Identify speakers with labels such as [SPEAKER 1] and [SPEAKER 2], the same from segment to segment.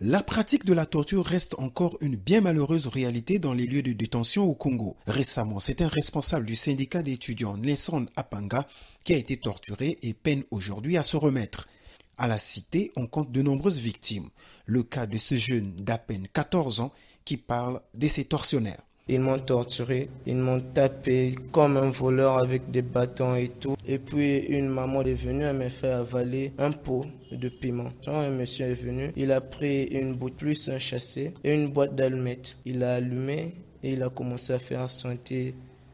[SPEAKER 1] La pratique de la torture reste encore une bien malheureuse réalité dans les lieux de détention au Congo. Récemment, c'est un responsable du syndicat d'étudiants, Nelson Apanga, qui a été torturé et peine aujourd'hui à se remettre. À la cité, on compte de nombreuses victimes. Le cas de ce jeune d'à peine 14 ans qui parle de ses tortionnaires.
[SPEAKER 2] Ils m'ont torturé, ils m'ont tapé comme un voleur avec des bâtons et tout. Et puis une maman est venue, elle m'a fait avaler un pot de piment. Quand un monsieur est venu, il a pris une boîte plus un chassé et une boîte d'allumettes. Il a allumé et il a commencé à faire sentir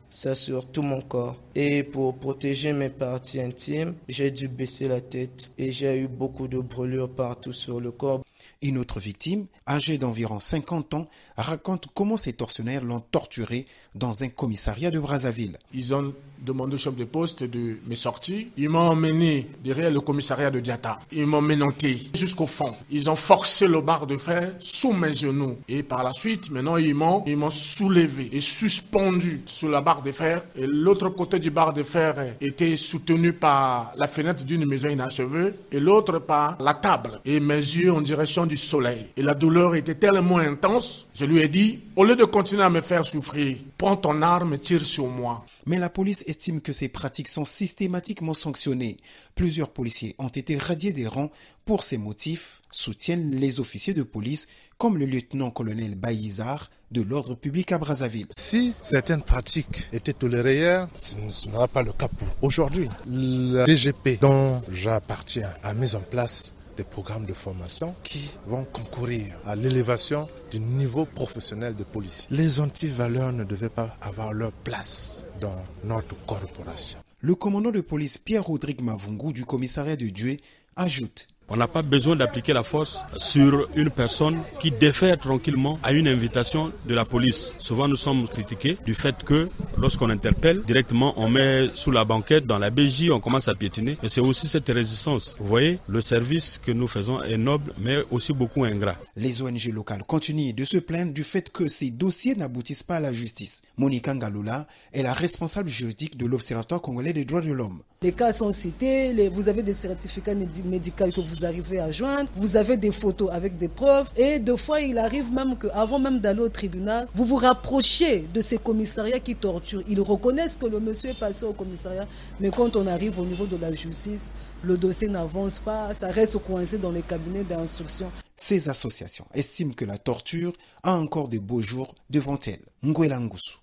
[SPEAKER 2] ça sur tout mon corps. Et pour protéger mes parties intimes, j'ai dû baisser la tête et j'ai eu beaucoup de brûlures partout sur le corps.
[SPEAKER 1] Une autre victime, âgée d'environ 50 ans, raconte comment ses tortionnaires l'ont torturé dans un commissariat de Brazzaville.
[SPEAKER 3] Ils ont demandé au chef de poste de me sortir. Ils m'ont emmené derrière le commissariat de Diata. Ils m'ont menotté jusqu'au fond. Ils ont forcé le barre de fer sous mes genoux. Et par la suite, maintenant, ils m'ont soulevé et suspendu sur la barre de fer. Et l'autre côté du barre de fer était soutenu par la fenêtre d'une maison inachevée et l'autre par la table. Et mes yeux en direction du soleil. Et la douleur était tellement intense, je lui ai dit, au lieu de continuer à me faire souffrir, prends ton arme et tire sur moi.
[SPEAKER 1] Mais la police estime que ces pratiques sont systématiquement sanctionnées. Plusieurs policiers ont été radiés des rangs pour ces motifs, soutiennent les officiers de police, comme le lieutenant-colonel Bayizar de l'ordre public à Brazzaville.
[SPEAKER 4] Si certaines pratiques étaient tolérées hier, ce n'era pas le cas pour aujourd'hui. La DGP dont j'appartiens a mis en place des programmes de formation qui vont concourir à l'élévation du niveau professionnel de policiers. Les antivaleurs ne devaient pas avoir leur place dans notre corporation.
[SPEAKER 1] Le commandant de police Pierre-Rodrigue Mavungu du commissariat de Doué ajoute:
[SPEAKER 5] on n'a pas besoin d'appliquer la force sur une personne qui défère tranquillement à une invitation de la police. Souvent nous sommes critiqués du fait que lorsqu'on interpelle, directement on met sous la banquette, dans la BJ, on commence à piétiner. Et c'est aussi cette résistance. Vous voyez, le service que nous faisons est noble mais aussi beaucoup ingrat.
[SPEAKER 1] Les ONG locales continuent de se plaindre du fait que ces dossiers n'aboutissent pas à la justice. Monica Ngaloula est la responsable juridique de l'Observatoire congolais des droits de l'homme.
[SPEAKER 6] Les cas sont cités, vous avez des certificats médicaux que vous arrivez à joindre, vous avez des photos avec des preuves et des fois il arrive même qu'avant même d'aller au tribunal, vous vous rapprochez de ces commissariats qui torturent. Ils reconnaissent que le monsieur est passé au commissariat, mais quand on arrive au niveau de la justice, le dossier n'avance pas, ça reste coincé dans les cabinets d'instruction.
[SPEAKER 1] Ces associations estiment que la torture a encore de beaux jours devant elle. Ngwela Ngusu.